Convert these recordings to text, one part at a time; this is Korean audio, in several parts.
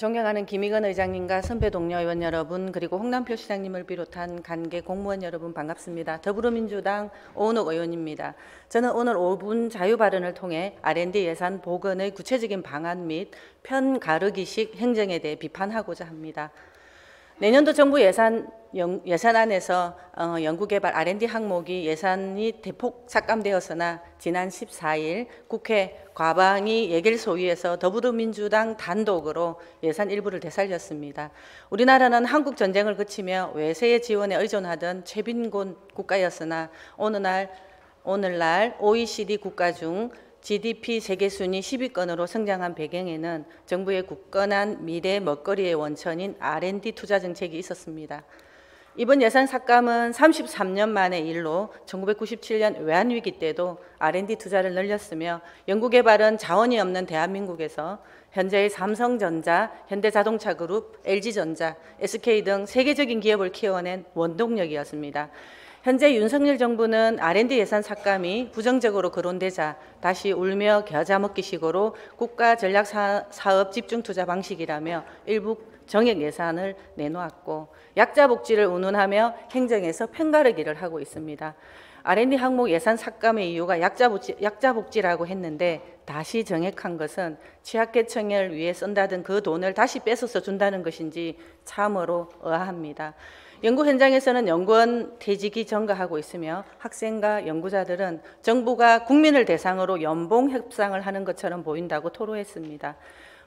존경하는 김희건 의장님과 선배 동료 의원 여러분, 그리고 홍남표 시장님을 비롯한 관계 공무원 여러분 반갑습니다. 더불어민주당 오은옥 의원입니다. 저는 오늘 5분 자유 발언을 통해 R&D 예산 복원의 구체적인 방안 및 편가르기식 행정에 대해 비판하고자 합니다. 내년도 정부 예산안에서 연구개발 R&D 항목이 예산이 대폭 삭감되었으나 지난 14일 국회 과방위 예결소위에서 더불어민주당 단독으로 예산 일부를 되살렸습니다. 우리나라는 한국 전쟁을 거치며 외세의 지원에 의존하던 최빈곤 국가였으나 오늘날 OECD 국가 중 GDP 세계 순위 10위권으로 성장한 배경에는 정부의 굳건한 미래 먹거리의 원천인 R&D 투자 정책이 있었습니다. 이번 예산 삭감은 33년 만의 일로 1997년 외환위기 때도 R&D 투자를 늘렸으며 연구개발은 자원이 없는 대한민국에서 현재의 삼성전자, 현대자동차그룹, LG전자, SK 등 세계적인 기업을 키워낸 원동력이었습니다. 현재 윤석열 정부는 R&D 예산 삭감이 부정적으로 거론되자 다시 울며 겨자 먹기 식으로 국가 전략 사업 집중 투자 방식이라며 일부 정액 예산을 내놓았고 약자 복지를 운운하며 행정에서 편가르기를 하고 있습니다. R&D 항목 예산 삭감의 이유가 약자 복지라고 했는데 다시 정액한 것은 취약계층을 위해 쓴다던 그 돈을 다시 뺏어서 준다는 것인지 참으로 의아합니다. 연구 현장에서는 연구원 퇴직이 증가하고 있으며 학생과 연구자들은 정부가 국민을 대상으로 연봉 협상을 하는 것처럼 보인다고 토로했습니다.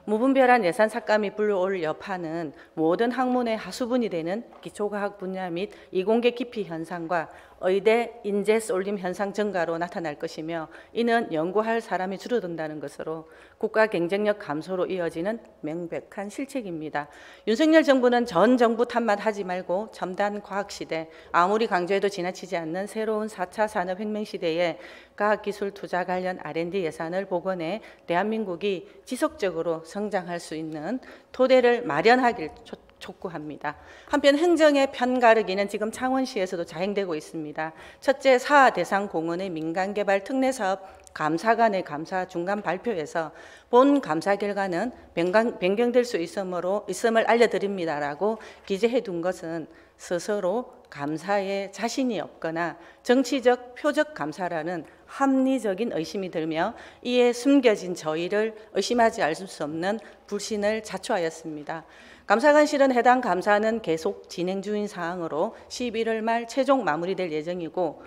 무분별한 예산 삭감이 불러올 여파는 모든 학문의 하수분이 되는 기초과학 분야 및 이공계 기피 현상과 의대 인재 쏠림 현상 증가로 나타날 것이며 이는 연구할 사람이 줄어든다는 것으로 국가 경쟁력 감소로 이어지는 명백한 실책입니다. 윤석열 정부는 전 정부 탓만 하지 말고 첨단 과학시대, 아무리 강조해도 지나치지 않는 새로운 4차 산업혁명시대에 과학기술 투자 관련 R&D 예산을 복원해 대한민국이 지속적으로 성장할 수 있는 토대를 마련하길 촉구합니다. 한편 행정의 편가르기는 지금 창원시에서도 자행되고 있습니다. 첫째, 사하 대상 공원의 민간개발 특례사업 감사관의 감사 중간 발표에서 본 감사 결과는 변경될 수 있음을 알려드립니다라고 기재해 둔 것은 스스로 감사에 자신이 없거나 정치적 표적 감사라는 합리적인 의심이 들며 이에 숨겨진 저희를 의심하지 않을 수 없는 불신을 자초하였습니다. 감사관실은 해당 감사는 계속 진행 중인 사항으로 11월 말 최종 마무리될 예정이고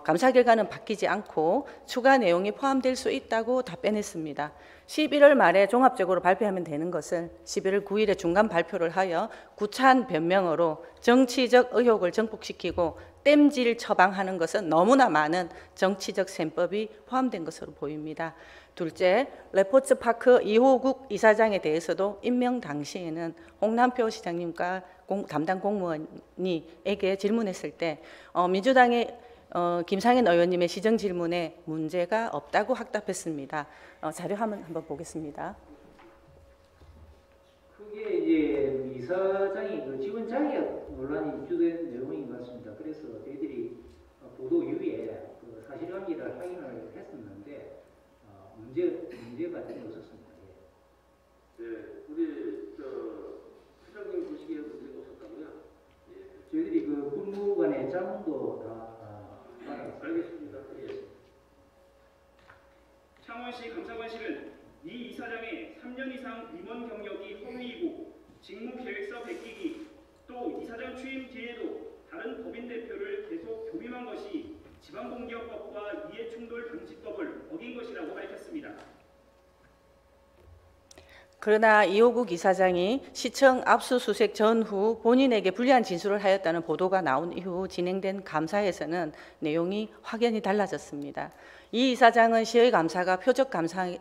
감사 결과는 바뀌지 않고 추가 내용이 포함될 수 있다고 답변했습니다. 11월 말에 종합적으로 발표하면 되는 것을 11월 9일에 중간 발표를 하여 구차한 변명으로 정치적 의혹을 증폭시키고 땜질 처방하는 것은 너무나 많은 정치적 셈법이 포함된 것으로 보입니다. 둘째, 레포츠파크 2호국 이사장에 대해서도 임명 당시에는 홍남표 시장님과 담당 공무원에게 질문했을 때 민주당의 김상현 의원님의 시정 질문에 문제가 없다고 확답했습니다. 자료 한번 보겠습니다. 그게 이제 이사장이 그 직원 자격 논란이 입주된 내용인 것 같습니다. 그래서 저희들이 보도 이후에 그 사실관계를 확인을 했었는데 문제가 전혀 없었습니다. 네, 우리 회장님 보시기에 문제가 없었다고요? 예. 저희들이 그 국무관의 자문도 다 알겠습니다. 예. 창원시 감사관실은 이 이사장의 3년 이상 임원 경력이 허위이고 직무계획서 베끼기 또 이사장 취임 뒤에도 다른 법인 대표를 계속 교임한 것이 지방공기업법과 이해충돌 방지법을 어긴 것이라고 밝혔습니다. 그러나 이호국 이사장이 시청 압수수색 전후 본인에게 불리한 진술을 하였다는 보도가 나온 이후 진행된 감사에서는 내용이 확연히 달라졌습니다. 이 이사장은 시의 감사가 표적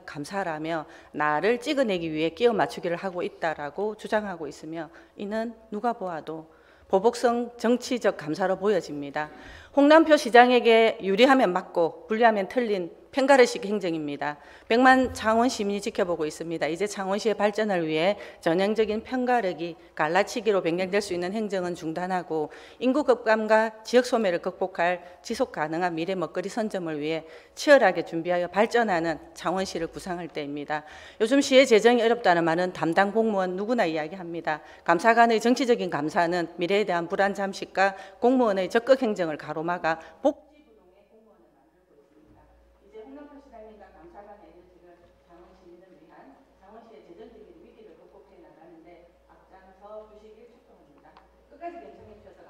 감사라며 나를 찍어내기 위해 끼워 맞추기를 하고 있다라고 주장하고 있으며 이는 누가 보아도 보복성 정치적 감사로 보여집니다. 홍남표 시장에게 유리하면 맞고 불리하면 틀린 편가르식 행정입니다. 100만 창원 시민이 지켜보고 있습니다. 이제 창원시의 발전을 위해 전형적인 편가르기, 갈라치기로 변경될 수 있는 행정은 중단하고 인구 급감과 지역 소멸을 극복할 지속 가능한 미래 먹거리 선점을 위해 치열하게 준비하여 발전하는 창원시를 구상할 때입니다. 요즘 시의 재정이 어렵다는 말은 담당 공무원 누구나 이야기합니다. 감사관의 정치적인 감사는 미래에 대한 불안 잠식과 공무원의 적극 행정을 가로막아 복지부동의 공무원을 만들고 있습니다. 이제 홍남표 시장님과 감사관의 에너지를 창원 시민을 위한 창원시의 재정적인 위기를 극복해 나가는데 앞장서 주시길 축복합니다. 끝까지 경청해 주셔서